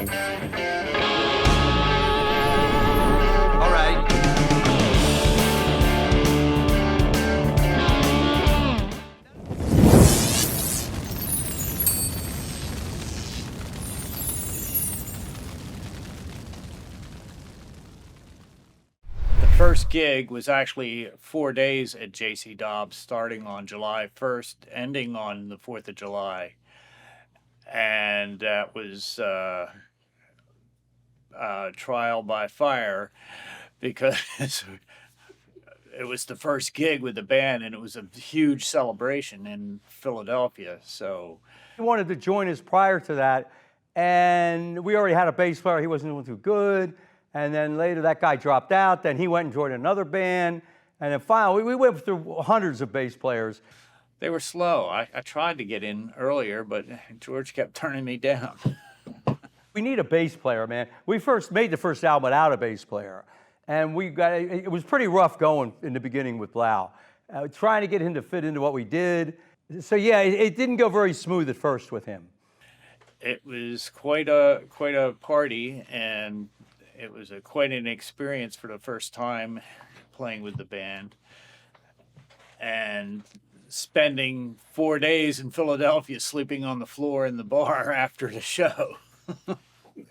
All right. The first gig was actually 4 days at JC Dobbs, starting on July 1st, ending on the 4th of July. And that was trial by fire because it was the first gig with the band and it was a huge celebration in Philadelphia. So he wanted to join us prior to that, and we already had a bass player. He wasn't doing too good. And then later that guy dropped out. Then he went and joined another band. And then finally, we went through hundreds of bass players. they were slow. I tried to get in earlier, but George kept turning me down. We need a bass player, man. We first made the first album without a bass player. And it was pretty rough going in the beginning with Blau. Trying to get him to fit into what we did. So yeah, it didn't go very smooth at first with him. It was quite a party, and it was quite an experience for the first time playing with the band. And spending 4 days in Philadelphia sleeping on the floor in the bar after the show.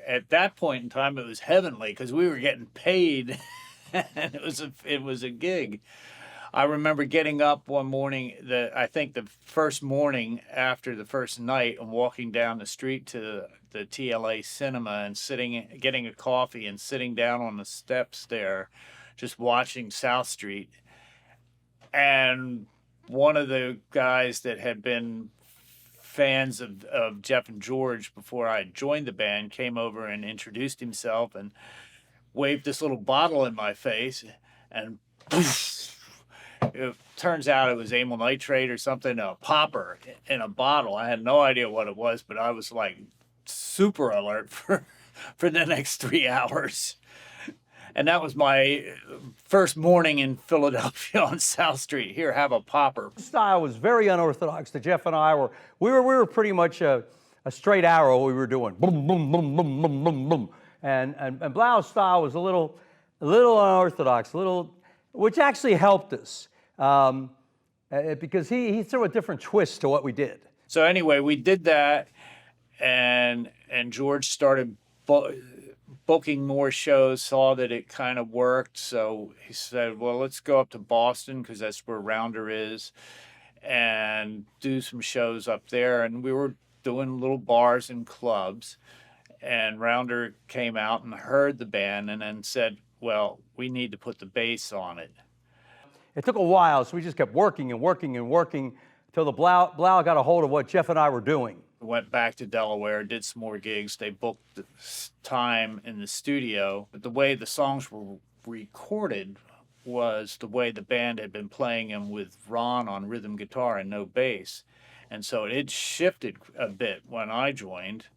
At that point in time, it was heavenly because we were getting paid, and it was a gig. I remember getting up one morning, I think the first morning after the first night, and walking down the street to the TLA Cinema and getting a coffee and sitting down on the steps there, just watching South Street. And one of the guys that had been fans of Jeff and George before I joined the band came over and introduced himself and waved this little bottle in my face, and it turns out it was amyl nitrate or something, a popper in a bottle. I had no idea what it was, but I was like super alert for the next 3 hours. And that was my first morning in Philadelphia on South Street. Here, have a popper. Style was very unorthodox. To Jeff and I we were pretty much a straight arrow. We were doing boom, boom, boom, boom, boom, boom, boom. And Blau's style was a little unorthodox, which actually helped us because he threw a different twist to what we did. So anyway, we did that, and George started booking more shows, saw that it kind of worked. So he said, well, let's go up to Boston because that's where Rounder is, and do some shows up there. And we were doing little bars and clubs, and Rounder came out and heard the band and then said, well, we need to put the bass on it. It took a while, so we just kept working and working and working until the Blau got a hold of what Jeff and I were doing. Went back to Delaware, did some more gigs. They booked the time in the studio. But the way the songs were recorded was the way the band had been playing them with Ron on rhythm guitar and no bass. And so it shifted a bit when I joined.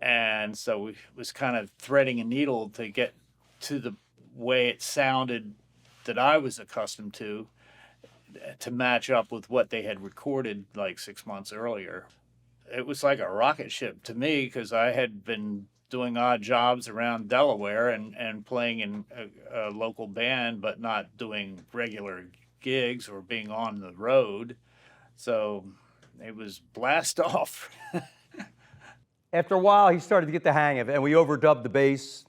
And so it was kind of threading a needle to get to the way it sounded that I was accustomed to match up with what they had recorded like 6 months earlier. It was like a rocket ship to me because I had been doing odd jobs around Delaware and playing in a local band, but not doing regular gigs or being on the road. So it was blast off. After a while, he started to get the hang of it, and we overdubbed the bass,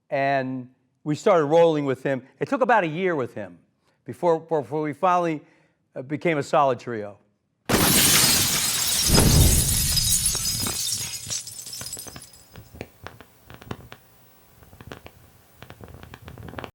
and we started rolling with him. It took about a year with him before we finally became a solid trio.